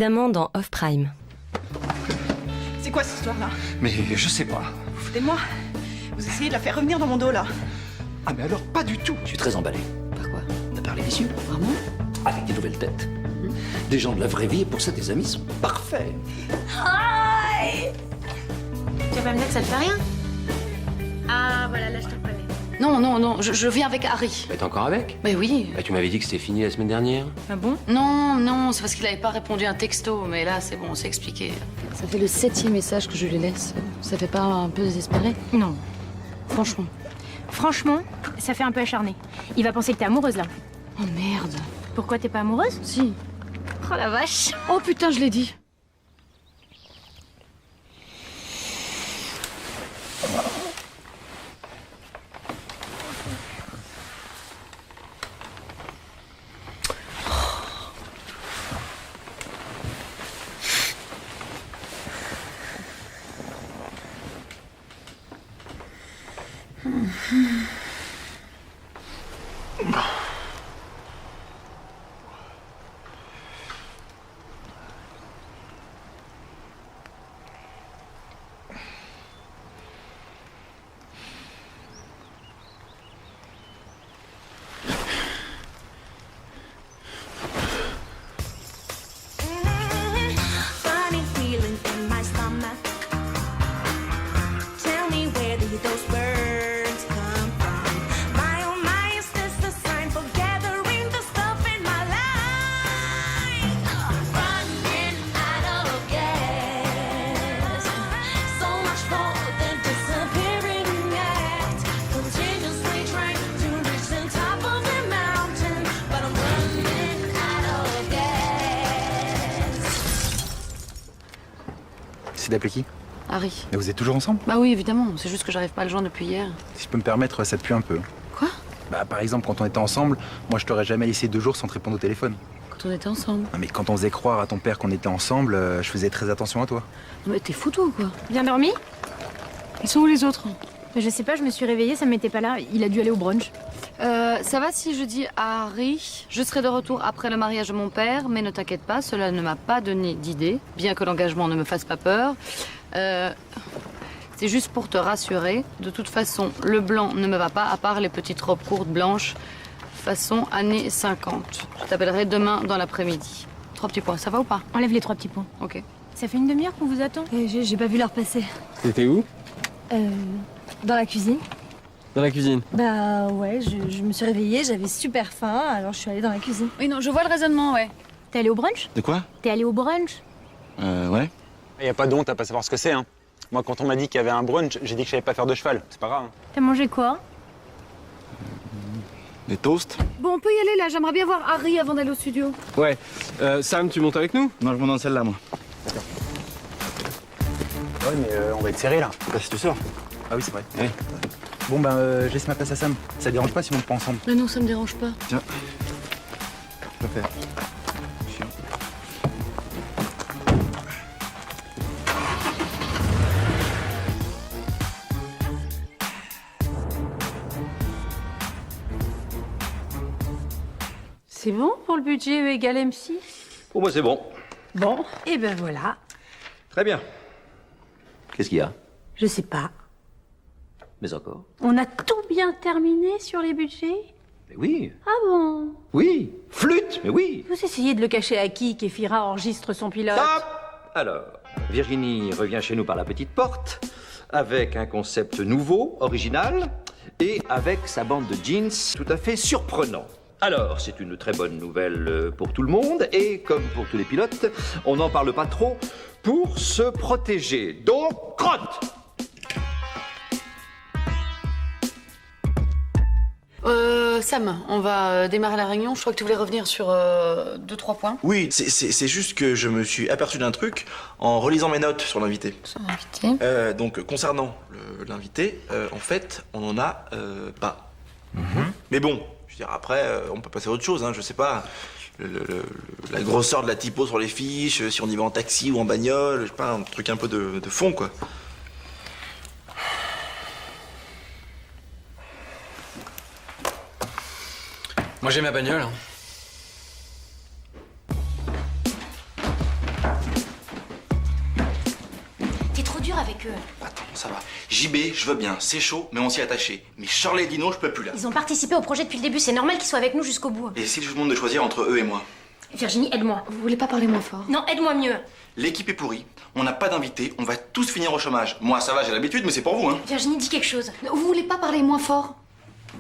Évidemment dans Off Prime. C'est quoi cette histoire-là? Mais je sais pas. Vous foutez de moi? Vous essayez de la faire revenir dans mon dos, là? Ah mais alors pas du tout. Je suis très emballé. Par quoi? Par les vicieux. Vraiment? Avec des nouvelles têtes. Des gens de la vraie vie et pour ça tes amis sont parfaits. Tu vas pas me dire que ça te fait rien? Ah, voilà, là, je te reconnais. Non, je viens avec Harry. Mais t'es encore avec? Mais oui. Bah, tu m'avais dit que c'était fini la semaine dernière. Ah bon? Non, c'est parce qu'il avait pas répondu à un texto. Mais là, c'est bon, on s'est expliqué. Ça fait le 7e message que je lui laisse. Ça fait pas un peu désespéré? Non. Franchement. Franchement, ça fait un peu acharné. Il va penser que t'es amoureuse, là. Oh merde. Pourquoi t'es pas amoureuse? Si. Oh la vache! Oh putain, je l'ai dit. Funny feeling in my stomach. Tell me where did those words come from? My oh my, is this a sign for gathering the stuff in my life? Running out of gas. So much more than disappearing act. Continuously trying to reach the top of the mountain, but I'm running out of gas. C'est d'appeler qui? Harry. Mais vous êtes toujours ensemble? Bah oui, évidemment. C'est juste que j'arrive pas à le joindre depuis hier. Si je peux me permettre, ça te pue un peu. Quoi? Bah par exemple, quand on était ensemble, moi je t'aurais jamais laissé 2 jours sans te répondre au téléphone. Quand on était ensemble. Non mais quand on faisait croire à ton père qu'on était ensemble, je faisais très attention à toi. Non mais t'es fou toi ou quoi? Bien dormi? Ils sont où les autres? Je sais pas, je me suis réveillée, ça m'était pas là. Il a dû aller au brunch. Ça va si je dis à Harry, je serai de retour après le mariage de mon père, mais ne t'inquiète pas, cela ne m'a pas donné d'idée, bien que l'engagement ne me fasse pas peur. C'est juste pour te rassurer. De toute façon, le blanc ne me va pas, à part les petites robes courtes blanches, façon années 50. Je t'appellerai demain dans l'après-midi. 3 petits points, ça va ou pas? Enlève les 3 petits points. Ok. Ça fait une demi-heure qu'on vous attend. J'ai pas vu l'heure passer. T'étais où? Dans la cuisine. Dans la cuisine. Bah ouais, je me suis réveillée, j'avais super faim, alors je suis allée dans la cuisine. Oui, non, je vois le raisonnement, ouais. T'es allé au brunch? De quoi? T'es allé au brunch? Ouais. Il n'y a pas de honte à pas savoir ce que c'est. Hein. Moi, quand on m'a dit qu'il y avait un brunch, j'ai dit que je savais pas faire de cheval. C'est pas grave. Hein. T'as mangé quoi? Des toasts? Bon, on peut y aller là, j'aimerais bien voir Harry avant d'aller au studio. Ouais. Sam, tu montes avec nous? Non, je monte dans celle-là, moi. Ouais, mais on va être serré là. Bah si tu sors. Ah oui, c'est vrai. Oui. Bon ben, je laisse ma place à Sam. Ça dérange pas si on monte pas ensemble? Mais non, ça me dérange pas. Tiens. Je peux faire. Chiant. C'est bon pour le budget E égale M6? Pour moi c'est bon. Bon, et ben voilà. Très bien. Qu'est-ce qu'il y a? Je sais pas. Mais encore? On a tout bien terminé sur les budgets? Mais oui. Ah bon? Oui. Flûte, mais oui. Vous essayez de le cacher à qui qu'Efira enregistre son pilote? Stop! Alors, Virginie revient chez nous par la petite porte, avec un concept nouveau, original, et avec sa bande de jeans tout à fait surprenant. Alors, c'est une très bonne nouvelle pour tout le monde, et comme pour tous les pilotes, on n'en parle pas trop pour se protéger. Donc, crotte! Sam, on va démarrer la réunion. Je crois que tu voulais revenir sur 2-3 points. Oui, c'est juste que je me suis aperçu d'un truc en relisant mes notes sur l'invité. Sur l'invité. Donc, concernant l'invité, en fait, on en a pas. Mais bon, je veux dire, après, on peut passer à autre chose, hein, je sais pas. La grosseur de la typo sur les fiches, si on y va en taxi ou en bagnole, je sais pas, un truc un peu de fond, quoi. Moi j'ai ma bagnole. eux. Attends, ça va. JB, je veux bien, c'est chaud, mais on s'y est attaché. Mais Charlie et Dino, je peux plus là. Ils ont participé au projet depuis le début, c'est normal qu'ils soient avec nous jusqu'au bout. Et si je vous demande de choisir entre eux et moi? Virginie, aide-moi. Vous voulez pas parler moins fort? Non, aide-moi mieux. L'équipe est pourrie, on n'a pas d'invités, on va tous finir au chômage. Moi, ça va, j'ai l'habitude, mais c'est pour vous, hein. Virginie, dis quelque chose. Vous voulez pas parler moins fort?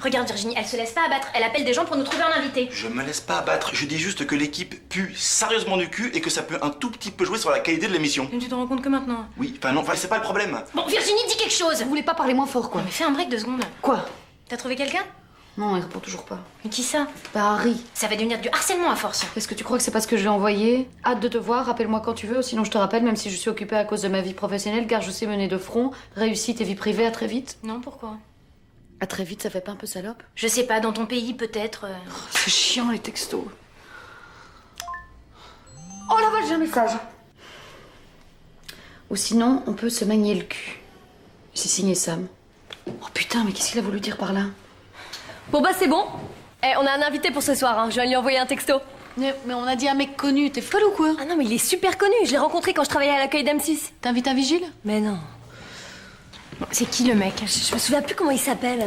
Regarde Virginie, elle se laisse pas abattre, elle appelle des gens pour nous trouver un invité. Je me laisse pas abattre, je dis juste que l'équipe pue sérieusement du cul et que ça peut un tout petit peu jouer sur la qualité de l'émission. Mais tu te rends compte que maintenant? Oui, enfin non, c'est pas le problème. Bon, Virginie, dis quelque chose. Vous voulez pas parler moins fort, quoi? Non, mais fais un break 2 secondes. Quoi? T'as trouvé quelqu'un? Non, il répond toujours pas. Mais qui ça? Bah, Harry. Ça va devenir du harcèlement à force. Est-ce que tu crois que c'est parce que je l'ai envoyé? Hâte de te voir, rappelle-moi quand tu veux, sinon je te rappelle, même si je suis occupée à cause de ma vie professionnelle, car je sais mener de front, réussite et vie privée, à très vite. Non, pourquoi? À très vite, ça fait pas un peu salope? Je sais pas, dans ton pays peut-être. C'est chiant les textos. Oh la vache, j'ai un message. Ou sinon, on peut se manier le cul. C'est signé Sam. Oh putain, mais qu'est-ce qu'il a voulu dire par là? Bon bah c'est bon. On a un invité pour ce soir, hein. Je viens lui envoyer un texto. Mais on a dit un mec connu, t'es folle ou quoi? Ah non mais il est super connu, je l'ai rencontré quand je travaillais à l'accueil d'M6. T'invites un vigile? Mais non. Bon, c'est qui le mec? Je me souviens plus comment il s'appelle.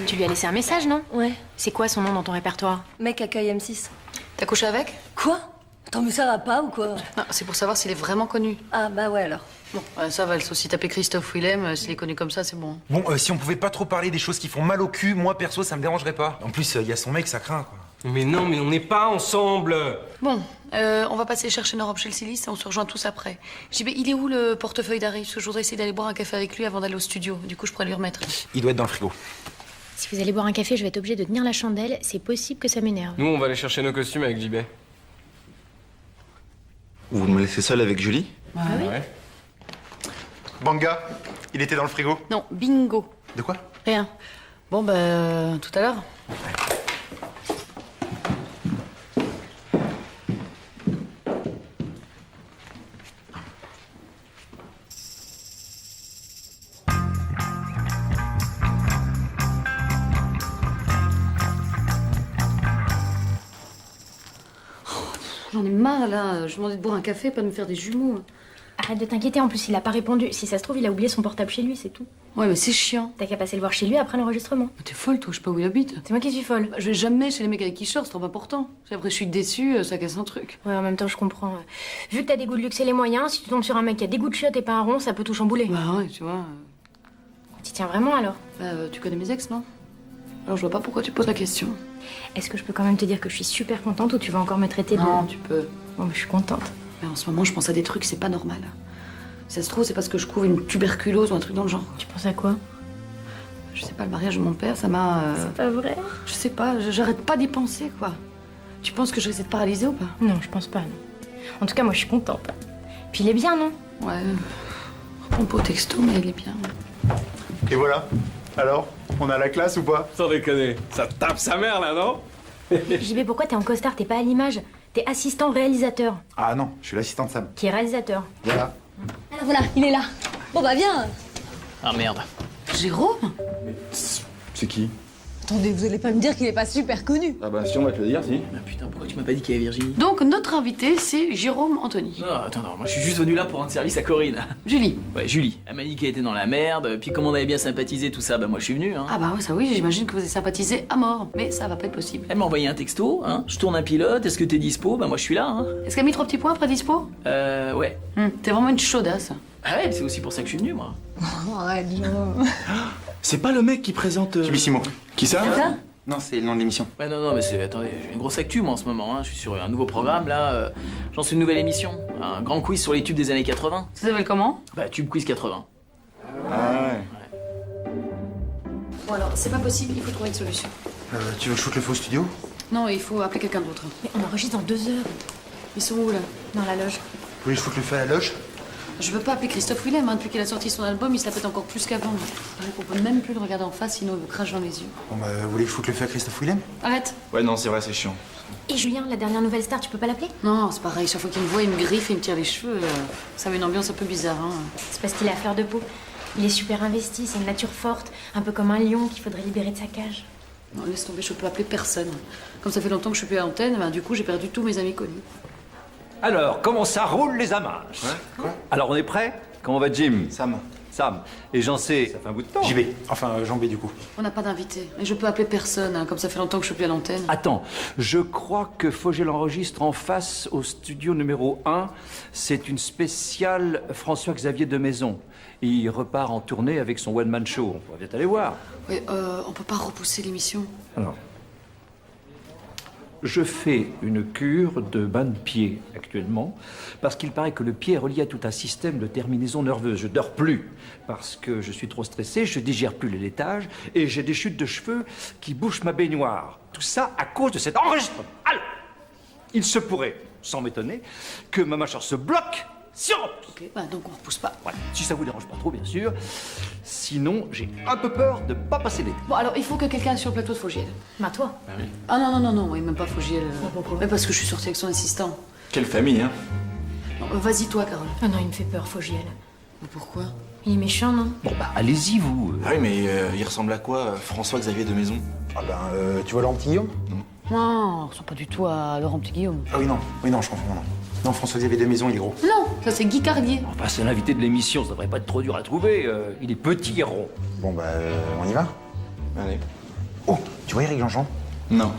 Tu lui as laissé un message, non? Ouais. C'est quoi son nom dans ton répertoire? Mec accueil M6. T'as couché avec? Quoi? Attends mais ça va pas ou quoi? Non, c'est pour savoir s'il est vraiment connu. Ah bah ouais alors. Bon, ça va, elle aussi taper Christophe Willem, s'il est connu comme ça, c'est bon. Bon, si on pouvait pas trop parler des choses qui font mal au cul, moi perso, ça me dérangerait pas. En plus, il y a son mec, ça craint, quoi. Mais non, mais on n'est pas ensemble. Bon, on va passer chercher nos robes chez le styliste et on se rejoint tous après. JB, il est où le portefeuille d'Harry? Parce que je voudrais essayer d'aller boire un café avec lui avant d'aller au studio. Du coup, je pourrais lui remettre. Il doit être dans le frigo. Si vous allez boire un café, je vais être obligée de tenir la chandelle. C'est possible que ça m'énerve. Nous, on va aller chercher nos costumes avec JB. Vous me laissez seul avec Julie? Ah oui? Ouais. Banga, il était dans le frigo. Non, bingo. De quoi? Rien. Bon, bah, tout à l'heure. J'en ai marre là, je demandais de boire un café, pas de me faire des jumeaux. Arrête de t'inquiéter, en plus il a pas répondu. Si ça se trouve, il a oublié son portable chez lui, c'est tout. Ouais, mais c'est chiant. T'as qu'à passer le voir chez lui après l'enregistrement. Mais t'es folle toi, je sais pas où il habite. C'est moi qui suis folle. Je vais jamais chez les mecs avec qui je sors, c'est trop important. Si après je suis déçue, ça casse un truc. Ouais, en même temps, je comprends. Vu que t'as des goûts de luxe et les moyens, si tu tombes sur un mec qui a des goûts de chiottes et pas un rond, ça peut tout chambouler. Bah ouais, tu vois. Tu tiens vraiment alors? Bah, tu connais mes ex, non? Alors je vois pas pourquoi tu poses la question. Est-ce que je peux quand même te dire que je suis super contente ou tu vas encore me traiter de... Non, tu peux. Bon, je suis contente. Mais en ce moment, je pense à des trucs, c'est pas normal. Si ça se trouve, c'est parce que je couvre une tuberculose ou un truc dans le genre. Tu penses à quoi? Je sais pas, le mariage de mon père, ça m'a... C'est pas vrai? Je sais pas, j'arrête pas d'y penser, quoi. Tu penses que je risque d'être paralysée ou pas? Non, je pense pas, non. En tout cas, moi, je suis contente. Puis il est bien, non? Ouais. On peut au texto, mais il est bien. Et voilà. Alors, on a la classe ou pas? Sans déconner, ça tape sa mère là, non? JB, pourquoi t'es en costard? T'es pas à l'image. T'es assistant réalisateur. Ah non, je suis l'assistant de Sam. Qui est réalisateur. Voilà. Alors voilà, il est là. Bon bah viens. Ah merde. Jérôme? C'est qui? Attendez, vous allez pas me dire qu'il est pas super connu. Ah bah si, on va te le dire, si. Ah putain, pourquoi tu m'as pas dit qu'il y avait Virginie? Donc, notre invité, c'est Jérôme Anthony. Non, attends, non, moi je suis juste venu là pour rendre service à Corinne. Julie. Ouais, Julie. Elle m'a dit qu'elle était dans la merde, puis comme on avait bien sympathisé, tout ça, bah moi je suis venu, hein. Ah bah ouais, ça oui, j'imagine que vous avez sympathisé à mort. Mais ça va pas être possible. Elle m'a envoyé un texto, hein. Je tourne un pilote, est-ce que t'es dispo? Bah moi je suis là, hein. Est-ce qu'elle a mis 3 petits points après dispo? Ouais. T'es vraiment une chaudasse. Ah ouais, c'est aussi pour ça que je suis venu, moi. Arrête, Jérôme. C'est pas le mec qui présente... Tubissimo. Qui ça? Ça? Non, c'est le nom de l'émission. Ouais, non, mais c'est... Attendez, j'ai une grosse actu, moi, en ce moment, hein. Je suis sur un nouveau programme, là. J'en suis une nouvelle émission. Un grand quiz sur les tubes des années 80. Ça s'appelle comment? Bah, Tube Quiz 80. Ah ouais. Bon alors, c'est pas possible, il faut trouver une solution. Tu veux que je foute le faux studio? Non, il faut appeler quelqu'un d'autre. Mais on enregistre dans 2 heures. Ils sont où là? Dans la loge. Vous voulez que je foute le feu à la loge? Je veux pas appeler Christophe Willem, hein. Depuis qu'il a sorti son album, il se la pète encore plus qu'avant. On peut même plus le regarder en face, sinon il vous crache dans les yeux. Bon bah, vous voulez que je foute le feu à Christophe Willem? Arrête! Ouais, non, c'est vrai, c'est chiant. Et Julien, la dernière nouvelle star, tu peux pas l'appeler? Non, c'est pareil, chaque fois qu'il me voit, il me griffe et il me tire les cheveux. Ça met une ambiance un peu bizarre, hein. C'est parce qu'il est à fleur de peau. Il est super investi, c'est une nature forte, un peu comme un lion qu'il faudrait libérer de sa cage. Non, laisse tomber, je peux appeler personne. Comme ça fait longtemps que je suis plus à l'antenne, ben, du coup, j'ai perdu tous mes amis connus. Alors, comment ça roule les amas? Ouais, quoi? Alors, on est prêt? Comment va Jim? Sam. Sam. Et j'en sais... Ça fait un bout de temps. JB. Enfin, Jean B du coup. On n'a pas d'invité. Et je peux appeler personne, hein, comme ça fait longtemps que je suis plus à l'antenne. Attends, je crois que Fogel enregistre en face au studio numéro 1. C'est une spéciale François-Xavier de Maison. Il repart en tournée avec son one-man show. On va bien aller voir. Oui, on peut pas repousser l'émission. Alors, je fais une cure de bain de pied actuellement parce qu'il paraît que le pied est relié à tout un système de terminaison nerveuse. Je dors plus parce que je suis trop stressé, je digère plus les laitages et j'ai des chutes de cheveux qui bouchent ma baignoire. Tout ça à cause de cet enregistrement. Alors, il se pourrait, sans m'étonner, que ma mâchoire se bloque si on repousse. Ok, bah donc on repousse pas. Ouais, si ça vous dérange pas trop, bien sûr. Sinon, j'ai un peu peur de pas passer l'été. Bon, alors il faut que quelqu'un sur le plateau de Fogiel. Bah toi. Ah non, oui, même pas Fogiel. Mais parce que je suis sortie avec son assistant. Quelle famille, hein? Non, vas-y toi, Carole. Ah non, il me fait peur, Fogiel. Mais pourquoi? Il est méchant, non? Bon, bah, allez-y, vous. Ah oui, mais il ressemble à quoi, François-Xavier de Maison? Ah tu vois Laurent Petit Guillaume? Non, on ressemble pas du tout à Laurent Petit Guillaume. Ah oui, non, je confonds, non. Non, François-Xavier de Maison, il est gros. Non, ça c'est Guy Carlier. Enfin, c'est l'invité de l'émission, ça devrait pas être trop dur à trouver. Il est petit et rond. Bon, bah, on y va? Allez. Oh, tu vois Eric Jean-Jean? Non.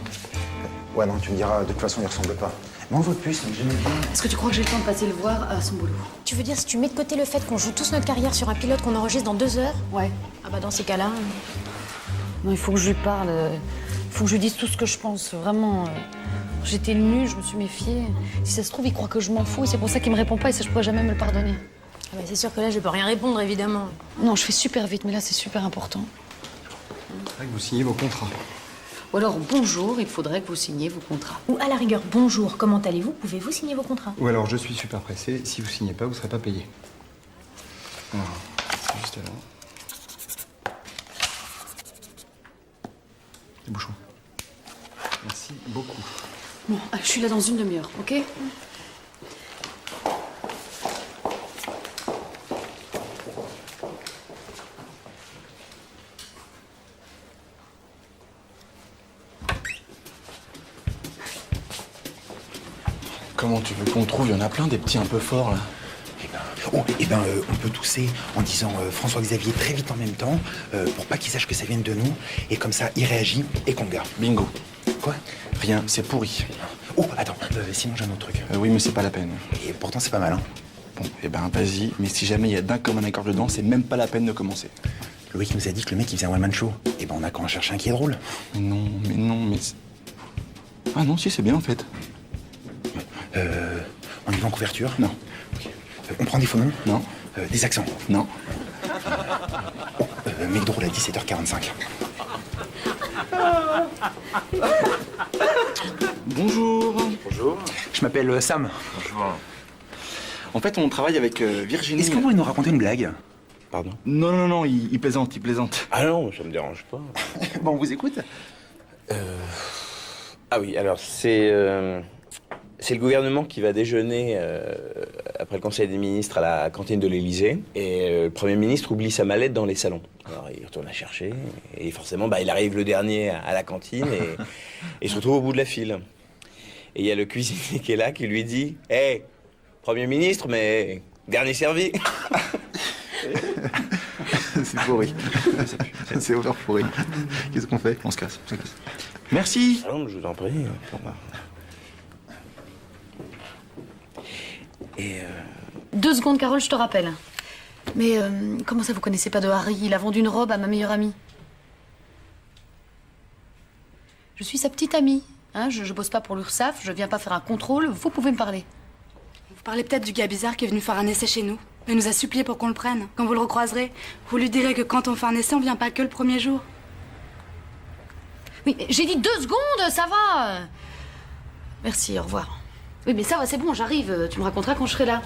Ouais, non, tu me diras, de toute façon, il ressemble pas. Mais on vote plus, j'aime bien. Est-ce que tu crois que j'ai le temps de passer le voir à son boulot? Tu veux dire si tu mets de côté le fait qu'on joue tous notre carrière sur un pilote qu'on enregistre dans 2 heures? Ouais. Ah bah dans ces cas-là... Non, il faut que je lui parle. Il faut que je lui dise tout ce que je pense. Vraiment. J'étais nulle, je me suis méfiée. Si ça se trouve, il croit que je m'en fous et c'est pour ça qu'il me répond pas et ça, je pourrais jamais me le pardonner. Ah bah c'est sûr que là, je peux rien répondre, évidemment. Non, je fais super vite, mais là, c'est super important. C'est vrai que vous signez vos contrats. Ou alors, bonjour, il faudrait que vous signiez vos contrats. Ou à la rigueur, bonjour, comment allez-vous? Pouvez-vous signer vos contrats? Ou alors je suis super pressé, si vous signez pas, vous serez pas payé. Alors, c'est juste là. Les bouchons. Merci beaucoup. Bon, je suis là dans une demi-heure, ok? Comment tu veux qu'on trouve? Il y en a plein des petits un peu forts, là. On peut tousser en disant François-Xavier très vite en même temps, pour pas qu'il sache que ça vienne de nous, et comme ça, il réagit et qu'on le garde. Bingo. Quoi? Rien, c'est pourri. Oh, attends, sinon j'ai un autre truc. Oui, mais c'est pas la peine. Et pourtant, c'est pas mal, hein. Bon, eh ben, vas-y, mais si jamais il y a d'un commun accord dedans, c'est même pas la peine de commencer. Loïc nous a dit que le mec, il faisait un one-man show. Et ben, on a qu'à en chercher un qui est drôle. Non, mais... Ah non, si, c'est bien, en fait. On y va en couverture? Non. Okay. On prend des faux noms? Non. Des accents? Non. Mec drôle à 17h45. Bonjour. Bonjour. Je m'appelle Sam. Bonjour. En fait, on travaille avec Virginie... Est-ce que vous voulez nous raconter une blague? Pardon? Non, il plaisante, il plaisante. Ah non, ça me dérange pas. Bon, on vous écoute? Ah oui, alors c'est le gouvernement qui va déjeuner après le Conseil des ministres à la cantine de l'Élysée. Et le Premier ministre oublie sa mallette dans les salons. Alors il retourne la chercher. Et forcément, il arrive le dernier à la cantine et il se retrouve au bout de la file. Et il y a le cuisinier qui est là qui lui dit « Hé, Premier ministre, mais dernier servi !» C'est pourri. C'est over pourri. Qu'est-ce qu'on fait? On se casse. Merci. Ah non, je vous en prie. Et 2 secondes, Carole, je te rappelle. Mais comment ça, vous connaissez pas de Harry? Il a vendu une robe à ma meilleure amie. Je suis sa petite amie. Hein, je bosse pas pour l'URSSAF, je viens pas faire un contrôle, vous pouvez me parler. Vous parlez peut-être du gars bizarre qui est venu faire un essai chez nous. Il nous a supplié pour qu'on le prenne. Quand vous le recroiserez, vous lui direz que quand on fait un essai, on vient pas que le premier jour. Oui, j'ai dit 2 secondes, ça va. Merci, au revoir. Oui, mais ça va, c'est bon, j'arrive. Tu me raconteras quand je serai là.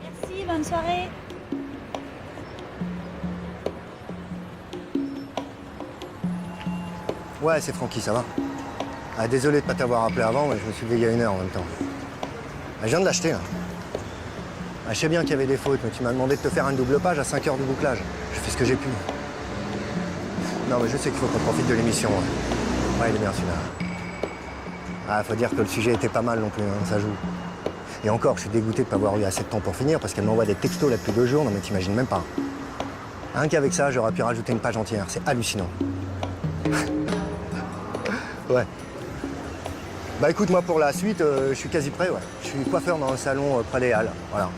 Merci, bonne soirée. Ouais, c'est Francky, ça va? Ah, désolé de pas t'avoir appelé avant, mais je me suis levé il y a 1 heure en même temps. Ah, je viens de l'acheter, là. Ah, je sais bien qu'il y avait des fautes, mais tu m'as demandé de te faire une double page à 5 heures de bouclage. Je fais ce que j'ai pu. Non, mais je sais qu'il faut qu'on profite de l'émission. Ouais, il est bien celui-là. Ah, faut dire que le sujet était pas mal non plus, hein, ça joue. Et encore, je suis dégoûté de pas avoir eu assez de temps pour finir parce qu'elle m'envoie des textos là depuis 2 jours, non mais t'imagines même pas. Rien qu'avec ça, j'aurais pu rajouter une page entière, c'est hallucinant. Ouais. Bah écoute, moi pour la suite, je suis quasi prêt, ouais. Je suis coiffeur dans un salon près des Halles, voilà.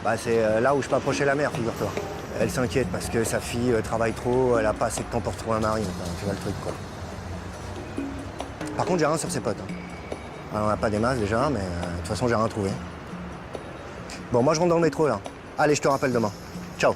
Bah c'est là où je peux approcher la mère, figure-toi. Elle s'inquiète parce que sa fille travaille trop, elle a pas assez de temps pour trouver un mari, enfin, tu vois le truc quoi. Par contre, j'ai rien sur ses potes. Hein. Alors, on n'a pas des masses déjà, mais de toute façon, j'ai rien trouvé. Bon, moi je rentre dans le métro là. Allez, je te rappelle demain. Ciao.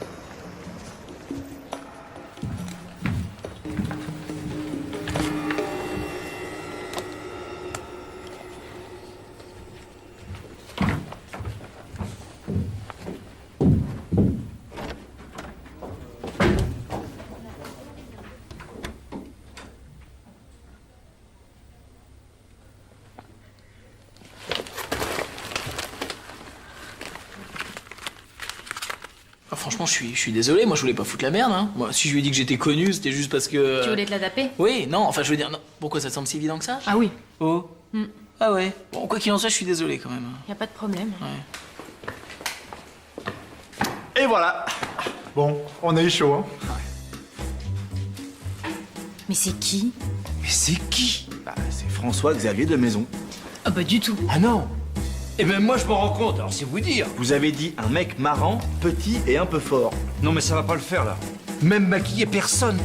Ah, franchement, je suis désolé, moi je voulais pas foutre la merde. Hein. Moi, si je lui ai dit que j'étais connu, c'était juste parce que. Tu voulais te la taper? Oui, non, enfin je veux dire, non. Pourquoi ça te semble si évident que ça? Ah oui. Oh. Ah ouais. Bon, quoi qu'il en soit, je suis désolé quand même. Y a pas de problème. Et voilà. Bon, on a eu chaud, hein. Mais c'est qui? Mais c'est qui? Bah, c'est François-Xavier de Maison. Ah bah du tout. Ah non. Et même moi je m'en rends compte, alors c'est vous dire. Vous avez dit un mec marrant, petit et un peu fort. Non mais ça va pas le faire là. Même maquillé, personne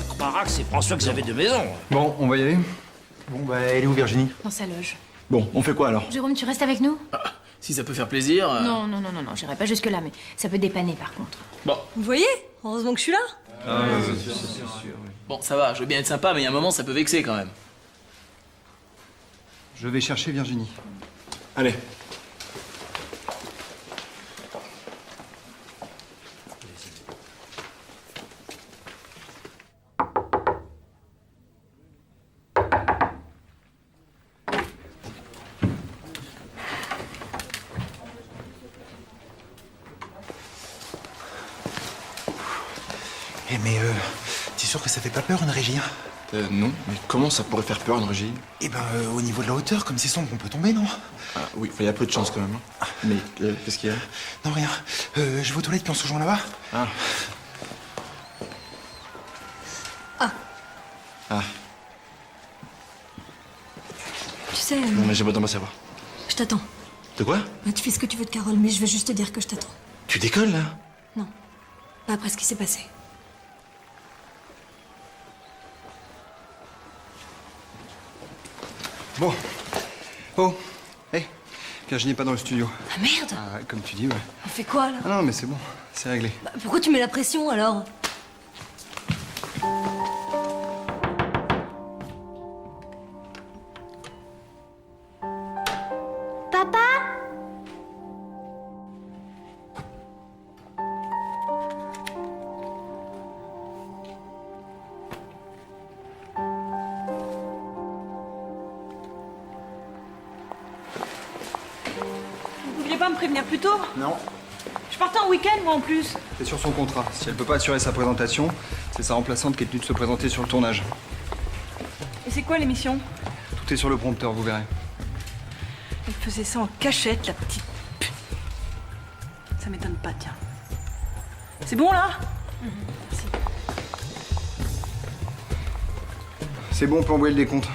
croira que c'est François-Xavier de Maison. Bon, on va y aller. Bon, bah, elle est où, Virginie? Dans sa loge. Bon, on fait quoi alors? Jérôme, tu restes avec nous? Si ça peut faire plaisir. Non, j'irai pas jusque-là, mais ça peut dépanner par contre. Bon. Vous voyez? Heureusement que je suis là. Ah ouais, c'est sûr. Bon, ça va, je veux bien être sympa, mais il y a un moment, ça peut vexer quand même. Je vais chercher Virginie. Allez. Eh mais t'es sûr que ça fait pas peur une régie? Non, mais comment ça pourrait faire peur une régie? Eh ben au niveau de la hauteur, comme c'est sombre, on peut tomber, non? Ah oui, il y a peu de chance quand même. Hein. Mais qu'est-ce qu'il y a? Non, rien. Je vais aux toilettes puis on se rejoint là-bas. Ah. Ah. Ah. Tu sais, Non, mais j'ai pas le temps de savoir. je t'attends. De quoi? Bah, tu fais ce que tu veux de Carole, mais je veux juste te dire que je t'attends. Tu décolles là? Non. Pas après ce qui s'est passé. Bon. Oh. Hé. Virginie n'est pas dans le studio. Ah merde! Ah, comme tu dis, ouais. On fait quoi là? Ah non, mais c'est bon. C'est réglé. Bah, pourquoi tu mets la pression alors? Papa? Vous pouviez pas me prévenir plus tôt? Non. Je partais en week-end, moi en plus. C'est sur son contrat. Si elle peut pas assurer sa présentation, c'est sa remplaçante qui est tenue de se présenter sur le tournage. Et c'est quoi l'émission? Tout est sur le prompteur, vous verrez. Elle faisait ça en cachette, la petite pute. Ça m'étonne pas, tiens. C'est bon là? C'est bon, on peut envoyer le décompte.